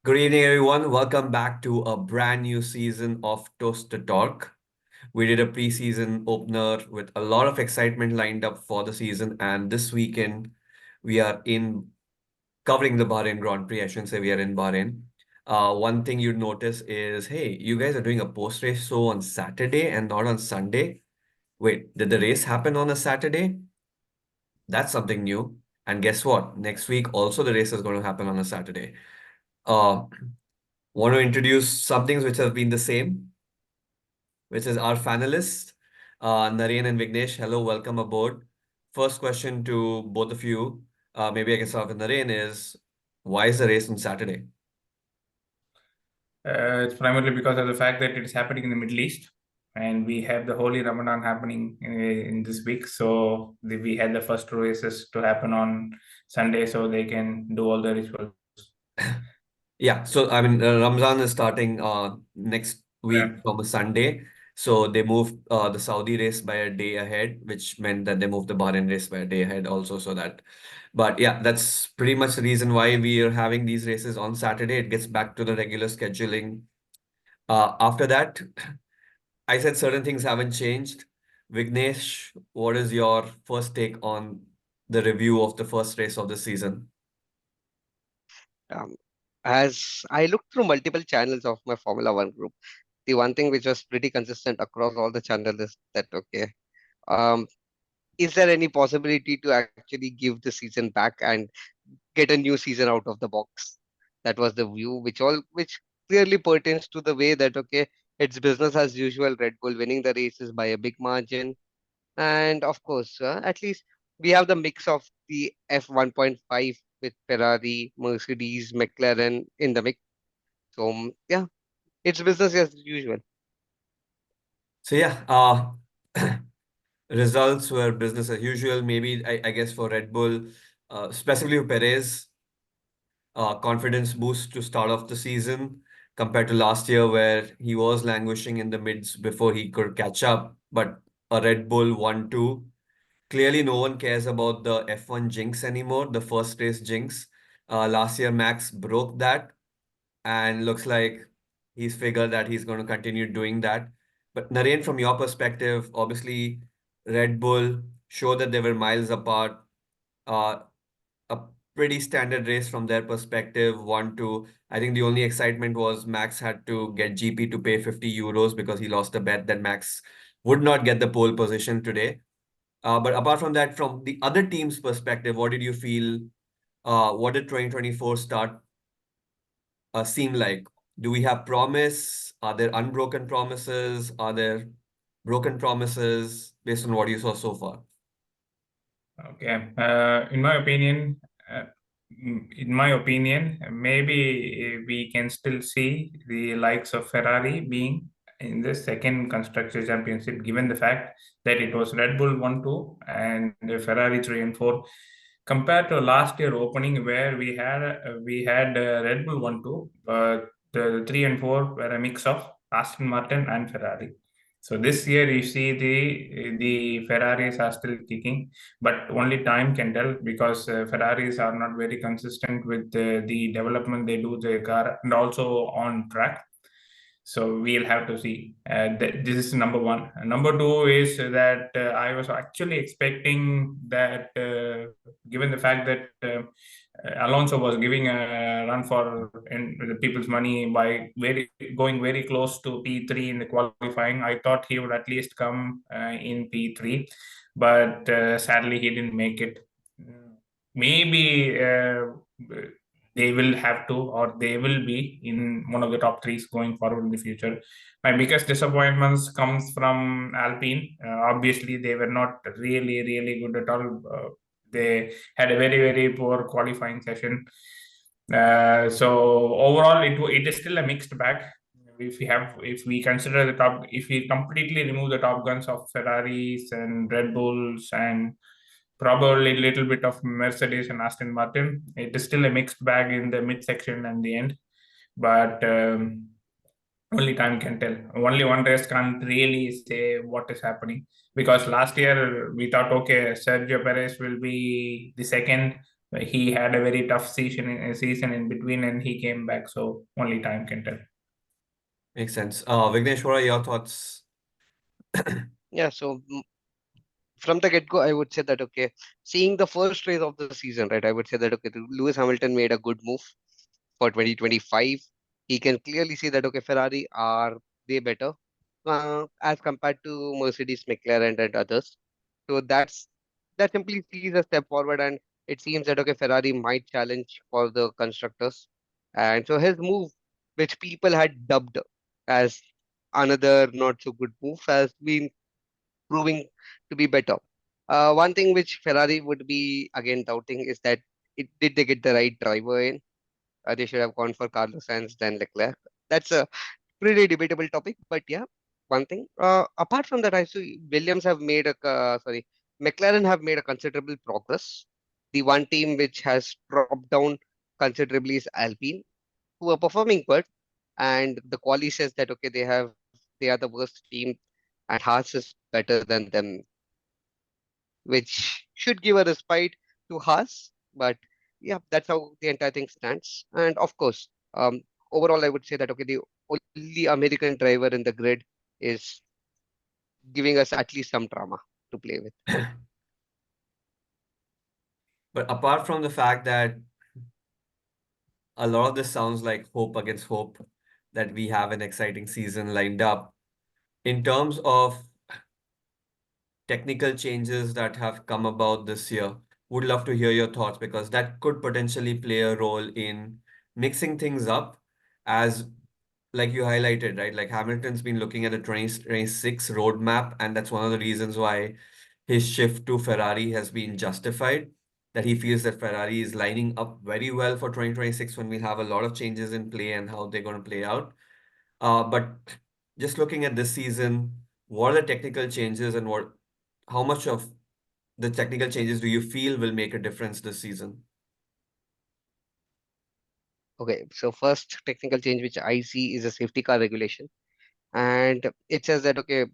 Good evening, everyone. Welcome back to a brand new season of Toast to Talk. We did a preseason opener with a lot of excitement lined up for the season, and this weekend we are in covering the Bahrain Grand Prix. I shouldn't say we are in Bahrain. One thing you'd notice is, hey, you guys are doing a post-race show on Saturday and not on Sunday. Wait, did the race happen on a Saturday? That's something new. And guess what? Next week, also the race is going to happen on a Saturday. Uh, Want to introduce some things which have been the same, which is our fanelists, Naren and Vignesh. Hello, welcome aboard. First question to both of you, maybe I can start with Naren, is why is the race on Saturday? It's primarily because of the fact that it's happening in the Middle East, and we have the Holy Ramadan happening in this week. So we had the first races to happen on Sunday, so they can do all the rituals. Yeah, so I mean, Ramzan is starting next week Yeah. from a Sunday. So they moved the Saudi race by a day ahead, which meant that they moved the Bahrain race by a day ahead also. But yeah, that's pretty much the reason why we are having these races on Saturday. It gets back to the regular scheduling. After that, I said certain things haven't changed. Vignesh, what is your first take on the review of the first race of the season? Um, as I looked through multiple channels of my Formula One group, the one thing which was pretty consistent across all the channels is that, okay, um, is there any possibility to actually give the season back and get a new season out of the box? That was the view, which clearly pertains to the way that, okay, it's business as usual. Red Bull winning the races by a big margin, and of course, at least we have the mix of the F1.5 with Ferrari, Mercedes, McLaren in the mix. So yeah, it's business as usual. So yeah, results were business as usual. Maybe I guess for Red Bull, specifically for Perez, confidence boost to start off the season compared to last year where he was languishing in the mids before he could catch up. But a Red Bull 1-2. Clearly, no one cares about the F1 jinx anymore, the first race jinx. Last year, Max broke that, and looks like he's figured that he's going to continue doing that. But Naren, from your perspective, obviously, Red Bull showed that they were miles apart. Uh, a pretty standard race from their perspective. 1-2. I think the only excitement was Max had to get GP to pay 50 euros because he lost a bet that Max would not get the pole position today. But apart from that, from the other team's perspective, what did you feel? What did 2024 start seem like? Do we have promise? Are there unbroken promises? Are there broken promises based on what you saw so far? Okay. Uh, in my opinion, maybe we can still see the likes of Ferrari being in the second constructor championship, given the fact that it was Red Bull 1-2 and Ferrari 3 and 4, compared to last year opening where we had Red Bull 1-2, but the 3 and 4 were a mix of Aston Martin and Ferrari. So this year you see the Ferraris are still kicking, but only time can tell because Ferraris are not very consistent with the development they do the car and also on track. So we'll have to see. This is number one. Number two is that I was actually expecting that, given the fact that Alonso was giving a run for in the people's money by going very close to P3 in the qualifying, I thought he would at least come in P3, but sadly he didn't make it. Maybe they will have to, or they will be in one of the top threes going forward in the future. My biggest disappointments comes from Alpine. Obviously, they were not really good at all. They had a very poor qualifying session. So overall, it is still a mixed bag. If we consider if we completely remove the top guns of Ferraris and Red Bulls and probably a little bit of Mercedes and Aston Martin, it is still a mixed bag in the midsection and the end. But only time can tell. Only one race can't really say what is happening, because last year we thought, okay, Sergio Perez will be the second, He had a very tough season in between, and he came back. So only time can tell. Makes sense. Vignesh, what are your thoughts? Yeah, so from the get-go, I would say that okay, seeing the first race of the season, right? I would say that okay, Lewis Hamilton made a good move for 2025. He can clearly see that okay, Ferrari are way better as compared to Mercedes, McLaren, and others. So that simply sees a step forward, and it seems that okay, Ferrari might challenge for the constructors. And so his move, which people had dubbed as another not so good move, has been proving to be better. One thing which Ferrari would be again doubting is that did they get the right driver in? They should have gone for Carlos Sainz than Leclerc. That's a pretty debatable topic, but yeah, one thing. Apart from that, I see Williams have made McLaren have made a considerable progress. The one team which has dropped down considerably is Alpine, who are performing good, and the quali says that okay, they are the worst team, and Haas is better than them, which should give a respite to Haas. But yeah, that's how the entire thing stands. And of course, overall, I would say that okay, the only American driver in the grid is giving us at least some drama to play with. But apart from the fact that a lot of this sounds like hope against hope, that we have an exciting season lined up, in terms of technical changes that have come about this year, would love to hear your thoughts because that could potentially play a role in mixing things up as like you highlighted, right? Like Hamilton's been looking at the 2026 roadmap, and that's one of the reasons why his shift to Ferrari has been justified. That he feels that Ferrari is lining up very well for 2026 when we have a lot of changes in play and how they're going to play out. But just looking at this season, what are the technical changes and how much of the technical changes do you feel will make a difference this season? Okay, so first technical change which I see is a safety car regulation, and it says that okay,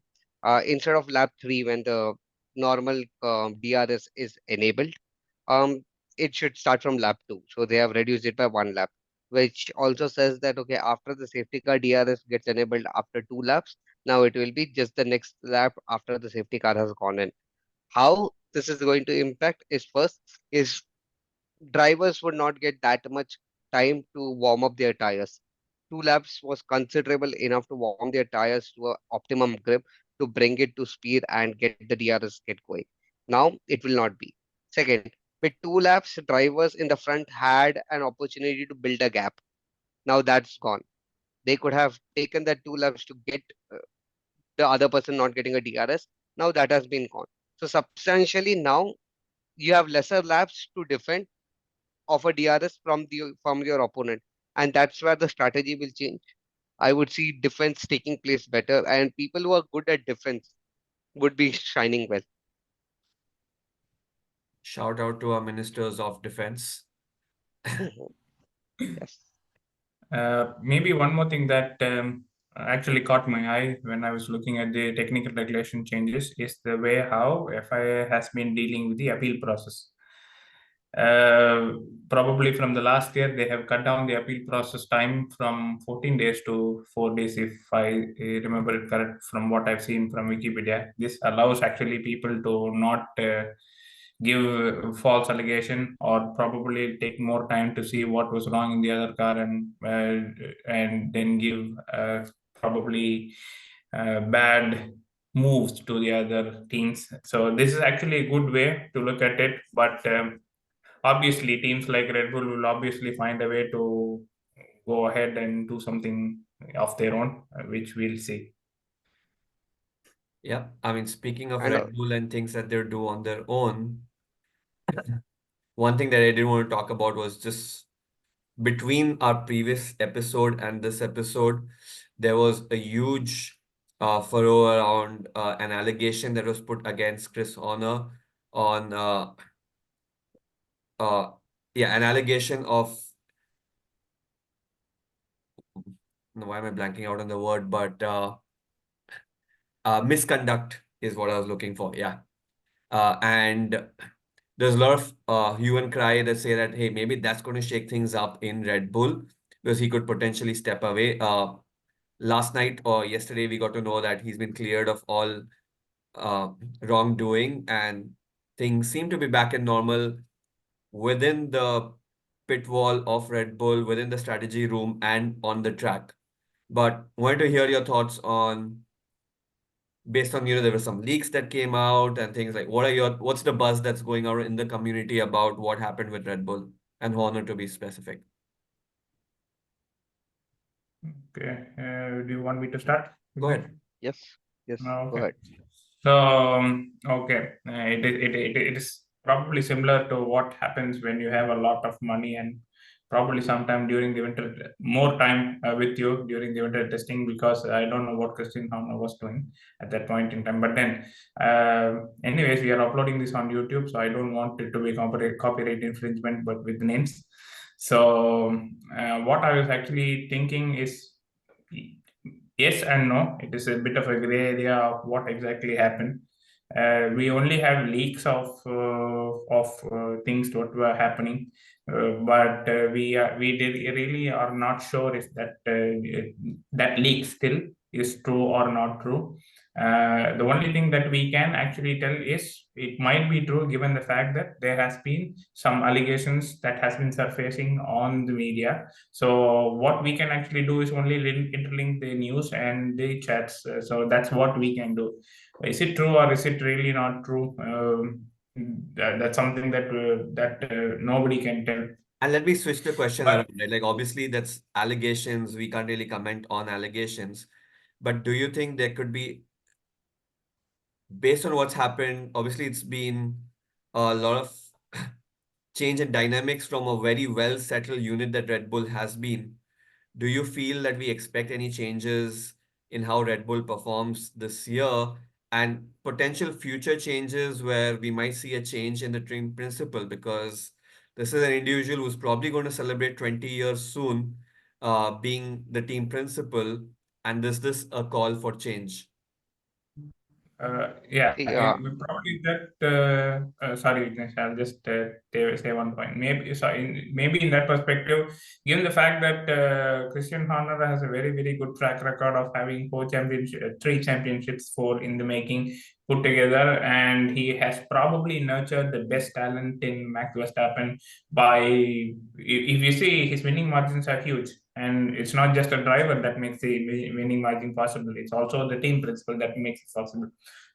instead of lap three when the normal DRS is enabled, um, it should start from lap two. So they have reduced it by one lap, which also says that okay, after the safety car DRS gets enabled after two laps, now it will be just the next lap after the safety car has gone in. How this is going to impact is first is drivers would not get that much time to warm up their tires. Two laps was considerable enough to warm their tires to a optimum grip to bring it to speed and get the DRS get going. Now it will not be. Second, with two laps, drivers in the front had an opportunity to build a gap. Now that's gone. They could have taken that two laps to get the other person not getting a DRS. Now that has been gone. So substantially now you have lesser laps to defend of a DRS from your opponent, and that's where the strategy will change. I would see defense taking place better, and people who are good at defense would be shining well. Shout out to our ministers of defense. Mhm. Yes. Maybe one more thing that actually caught my eye when I was looking at the technical regulation changes is the way how FIA has been dealing with the appeal process. Uh, Probably from the last year, they have cut down the appeal process time from 14 days to 4 days, if I remember it correct from what I've seen from Wikipedia. This allows actually people to not give false allegation or probably take more time to see what was wrong in the other car and then give probably bad moves to the other teams. So this is actually a good way to look at it, but obviously teams like Red Bull will obviously find a way to go ahead and do something of their own, which we'll see. Yeah, I mean, speaking of And Red Bull and things that they do on their own, one thing that I didn't want to talk about was just between our previous episode and this episode, there was a huge furrow around an allegation that was put against Chris Horner on uh yeah, an allegation of, why am I blanking out on the word, but misconduct is what I was looking for. Yeah. And there's a lot of hue and cry that say that, hey, maybe that's going to shake things up in Red Bull because he could potentially step away. Last night or yesterday, we got to know that he's been cleared of all uh, wrongdoing, and things seem to be back in normal within the pit wall of Red Bull, within the strategy room, and on the track. But wanted to hear your thoughts on, based on, there were some leaks that came out and things like, what's the buzz that's going on in the community about what happened with Red Bull and Horner, to be specific? Okay, do you want me to start? Go ahead. Yes, yes, go Okay. ahead. So, okay, it is probably similar to what happens when you have a lot of money and probably sometime during the winter, more time with you during the winter testing, because I don't know what Christian Horner was doing at that point in time. But then, anyways, we are uploading this on YouTube, so I don't want it to be copyright infringement, but with names. So, what I was actually thinking is, yes and no. It is a bit of a gray area of what exactly happened. We only have leaks of things what were happening, but we did really are not sure if that leak still is true or not true. The only thing that we can actually tell is it might be true, given the fact that there has been some allegations that has been surfacing on the media. So what we can actually do is only interlink the news and the chats. So that's what we can do. Is it true or is it really not true? That's something that nobody can tell. And let me switch the question But around, right? Like, obviously, that's allegations. We can't really comment on allegations. But do you think there could be, based on what's happened, obviously, it's been a lot of change in dynamics from a very well settled unit that Red Bull has been. Do you feel that we expect any changes in how Red Bull performs this year and potential future changes where we might see a change in the team principle? Because this is an individual who's probably going to celebrate 20 years soon, being the team principal. And is this a call for change? yeah, See, we probably that. Sorry, Vignesh, I'll just say one point. Maybe in that perspective, given the fact that Christian Horner has a very good track record of having three championships, four in the making, put together, and he has probably nurtured the best talent in Max Verstappen. If you see, his winning margins are huge. And it's not just a driver that makes the winning margin possible. It's also the team principle that makes it possible.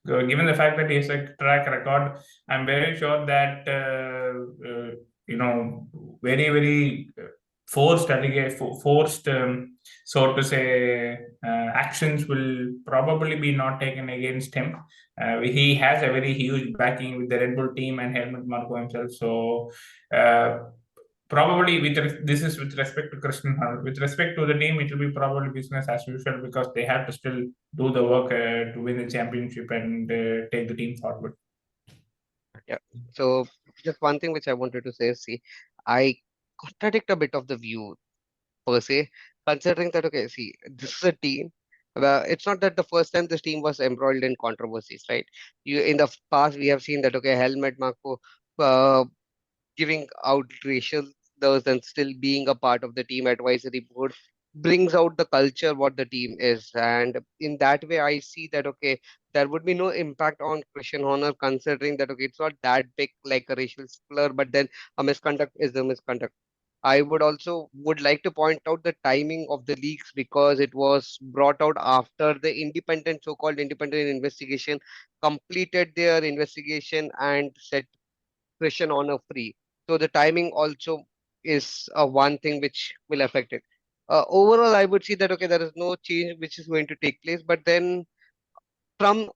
Given the fact that he has a track record, I'm very sure that you know very forced, so to say, actions will probably be not taken against him. He has a very huge backing with the Red Bull team and Helmut Marko himself. So. Probably this is with respect to Christian Horner. With respect to the team, it will be probably business as usual because they have to still do the work to win the championship and take the team forward. yeah. So just one thing which I wanted to say is, see, I contradict a bit of the view per se, considering that, okay, see, this is a team. Well, it's not that the first time this team was embroiled in controversies, right? In the past, we have seen that, okay, Helmet Marko uh, giving out racial slurs and still being a part of the team advisory board brings out the culture what the team is. And in that way, I see that, okay, there would be no impact on Christian Horner, considering that, okay, it's not that big like a racial slur, but then a misconduct is a misconduct. I would also would like to point out the timing of the leaks, because it was brought out after the independent, so-called independent investigation completed their investigation and set Christian Honor free. So the timing also is one thing which will affect it. Overall, I would see that, okay, there is no change which is going to take place. But then from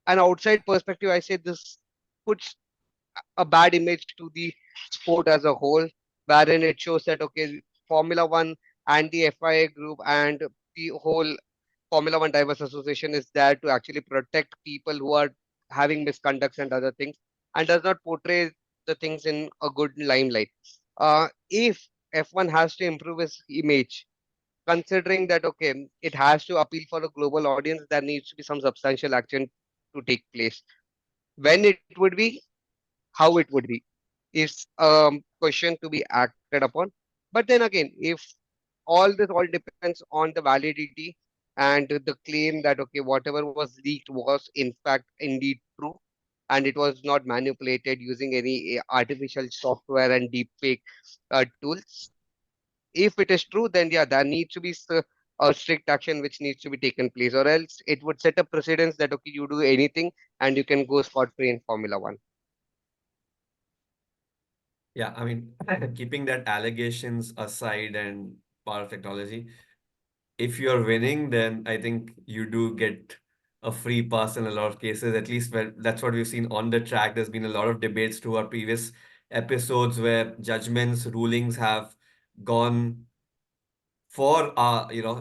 an outside perspective, I say this puts a bad image to the sport as a whole, wherein it shows that, okay, Formula One and the FIA group and the whole Formula One Drivers Association is there to actually protect people who are having misconducts and other things, and does not portray the things in a good limelight. If F1 has to improve its image, considering that, okay, it has to appeal for a global audience, there needs to be some substantial action to take place. When it would be, how it would be. is question to be acted upon. But then again, if all depends on the validity and the claim that okay, whatever was leaked was in fact indeed true, and it was not manipulated using any artificial software and deepfake tools. If it is true, then yeah, there needs to be a strict action which needs to be taken place, or else it would set a precedence that okay, you do anything and you can go scot free in Formula One. Yeah, I mean, keeping that allegations aside and part of technology, if you're winning, then I think you do get a free pass in a lot of cases. At least where that's what we've seen on the track. There's been a lot of debates to our previous episodes where judgments, rulings have gone for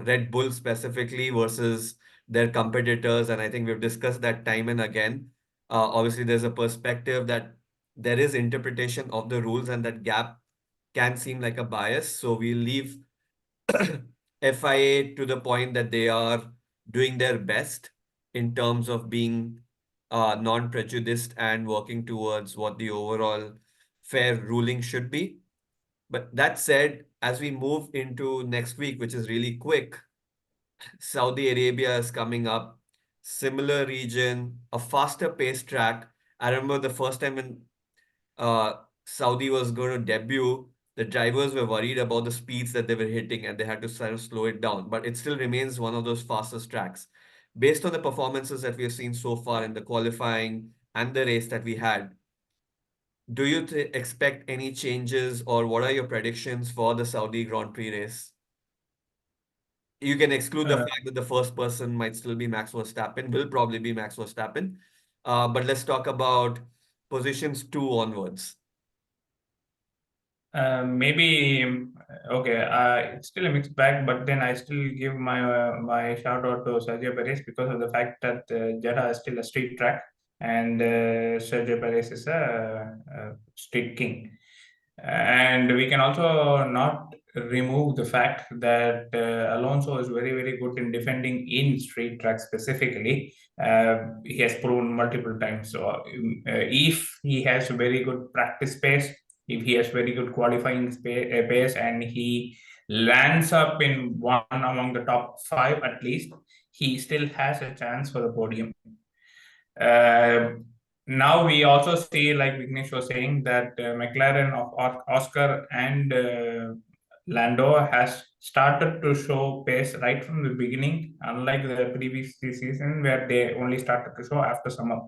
Red Bull specifically versus their competitors, and I think we've discussed that time and again. Obviously, there's a perspective that there is interpretation of the rules, and that gap can seem like a bias. So we leave FIA to the point that they are doing their best in terms of being non-prejudiced and working towards what the overall fair ruling should be. But that said, as we move into next week, which is really quick, Saudi Arabia is coming up, similar region, a faster paced track. I remember the first time when uh, Saudi was going to debut, the drivers were worried about the speeds that they were hitting and they had to sort of slow it down. But it still remains one of those fastest tracks. Based on the performances that we have seen so far in the qualifying and the race that we had, do you expect any changes or what are your predictions for the Saudi Grand Prix race? You can exclude the Uh, fact that the first person might still be Max Verstappen, will probably be Max Verstappen. But let's talk about positions two onwards. Maybe okay. It's still a mixed bag, but then I still give my shout out to Sergio Perez because of the fact that Jeddah is still a street track, and Sergio Perez is a street king. And we can also not remove the fact that Alonso is very, very good in defending in street track specifically. He has proven multiple times. So, if he has a very good practice pace, if he has very good qualifying pace, and he lands up in one among the top five at least, he still has a chance for the podium. Uh, Now we also see, like Vignesh was saying, that McLaren of Oscar and Lando has started to show pace right from the beginning, unlike the previous season where they only started to show after summer.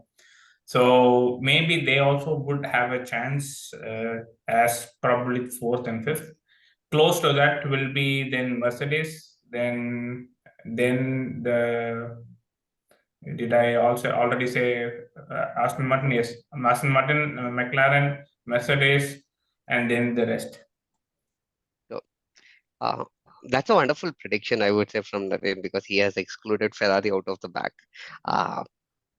So maybe they also would have a chance as probably fourth and fifth. Close to that will be then Mercedes, then the did I also already say Aston Martin? Yes, Aston Martin, McLaren, Mercedes, and then the rest. So, uh, that's a wonderful prediction, I would say, from Naren, because he has excluded Ferrari out of the back, uh,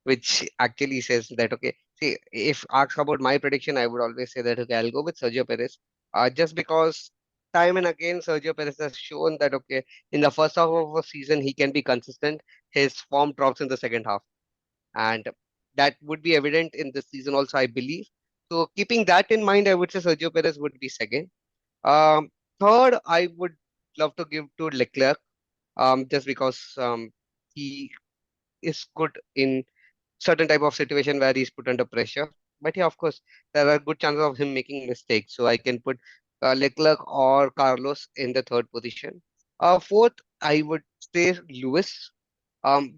which actually says that, okay, see, if asked about my prediction, I would always say that, okay, I'll go with Sergio Perez, just because time and again, Sergio Perez has shown that, okay, in the first half of a season, he can be consistent. His form drops in the second half, and that would be evident in this season also, I believe. So, keeping that in mind, I would say Sergio Perez would be second. Um, Third, I would love to give to Leclerc, just because he is good in certain type of situation where he's put under pressure. But yeah, of course, there are good chances of him making mistakes. So I can put Leclerc or Carlos in the third position. Fourth, I would say Lewis,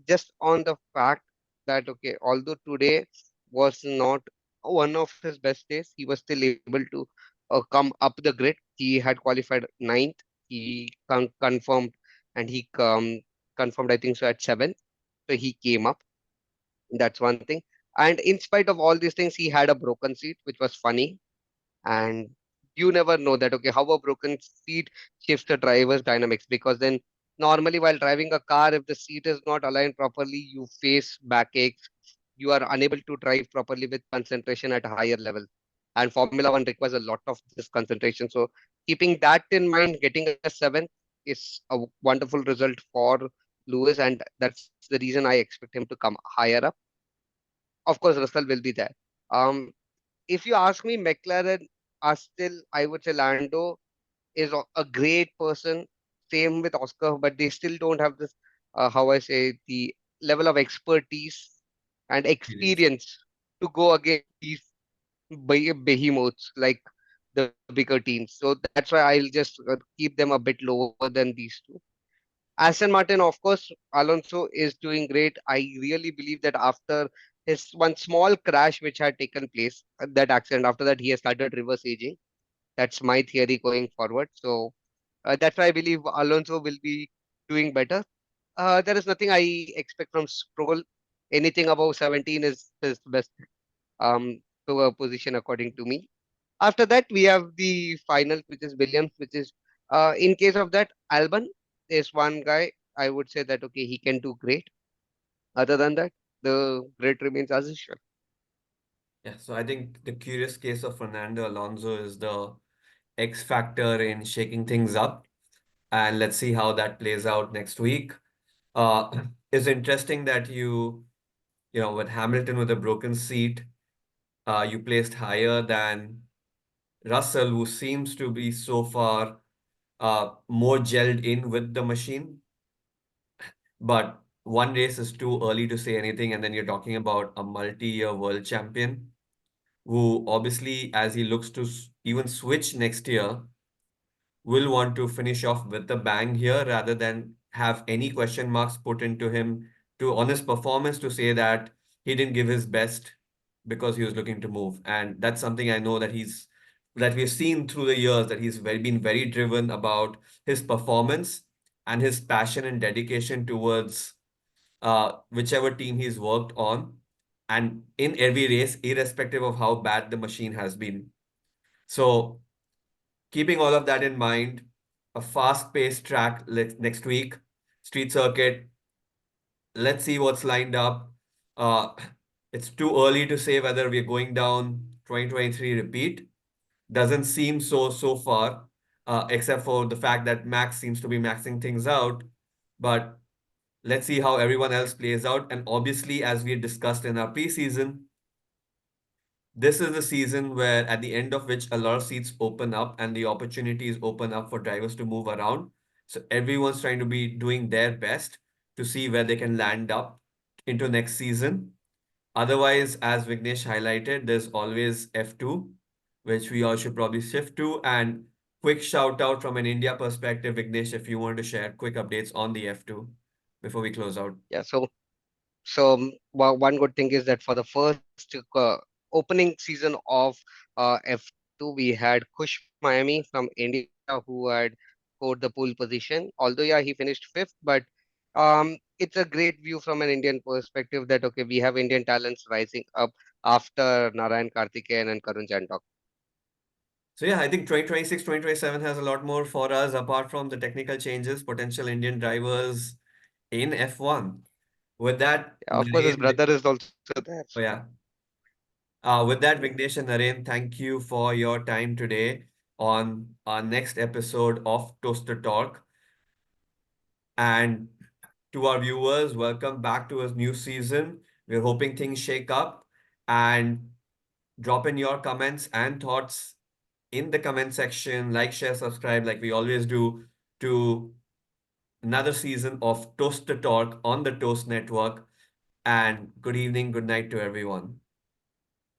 just on the fact that, okay, although today was not one of his best days, he was still able to come up the grid. He had qualified ninth. He confirmed, and he confirmed, I think so, at seventh. So he came up. That's one thing. And in spite of all these things, he had a broken seat, which was funny. And you never know that, okay, how a broken seat shifts the driver's dynamics. Because then, normally, while driving a car, if the seat is not aligned properly, you face backaches. You are unable to drive properly with concentration at a higher level. And Formula One requires a lot of this concentration. So, keeping that in mind, getting a seventh is a wonderful result for Lewis. And that's the reason I expect him to come higher up. Of course, Russell will be there. Um, if you ask me, McLaren are still, I would say, Lando is a great person. Same with Oscar, but they still don't have this, how I say, the level of expertise and Experience. experience to go against these behemoths like the bigger teams. So that's why I'll just keep them a bit lower than these two. Aston Martin, of course, Alonso is doing great. I really believe that after his one small crash which had taken place, that accident, after that he has started reverse aging. That's my theory going forward. So that's why I believe Alonso will be doing better. There is nothing I expect from Stroll. Anything above 17 is his best to a position according to me. After that, we have the final, which is Williams, which is in case of that, Albon is one guy. I would say that okay, he can do great. Other than that, the great remains as usual. Yeah, so I think the curious case of Fernando Alonso is the X factor in shaking things up. And let's see how that plays out next week. It's interesting that with Hamilton with a broken seat, you placed higher than Russell, who seems to be so far more gelled in with the machine. But one race is too early to say anything, and then you're talking about a multi-year world champion who obviously, as he looks to even switch next year, will want to finish off with a bang here rather than have any question marks put into him to on his performance to say that he didn't give his best because he was looking to move. And that's something I know that we've seen through the years that he's been very driven about his performance and his passion and dedication towards whichever team he's worked on and in every race, irrespective of how bad the machine has been. So keeping all of that in mind, a fast-paced track next week, street circuit. Let's see what's lined up. Uh, it's too early to say whether we're going down 2023 repeat. Doesn't seem so far, except for the fact that Max seems to be maxing things out. But let's see how everyone else plays out. And obviously, as we discussed in our preseason, this is the season where, at the end of which, a lot of seats open up and the opportunities open up for drivers to move around. So everyone's trying to be doing their best to see where they can land up into next season. Otherwise, as Vignesh highlighted, there's always F2, which we all should probably shift to. And quick shout out from an India perspective, Vignesh, if you want to share quick updates on the F2 before we close out. Yeah. One good thing is that for the first opening season of F2, we had Kush Miami from India who had scored the pole position. Although, yeah, he finished fifth, but it's a great view from an Indian perspective that, okay, we have Indian talents rising up after Narayan Karthikeyan and Karun Chandhok. So yeah, I think 2026, 2027 has a lot more for us apart from the technical changes, potential Indian drivers in F1. With that, Yeah, of course, his brother is also there. oh yeah. With that, Vignesh and Naren, thank you for your time today on our next episode of Toaster Talk. And to our viewers, welcome back to a new season. We're hoping things shake up and drop in your comments and thoughts in the comment section. Like, share, subscribe, like we always do, to another season of Toast the Talk on the Toast Network. And good evening, good night to everyone.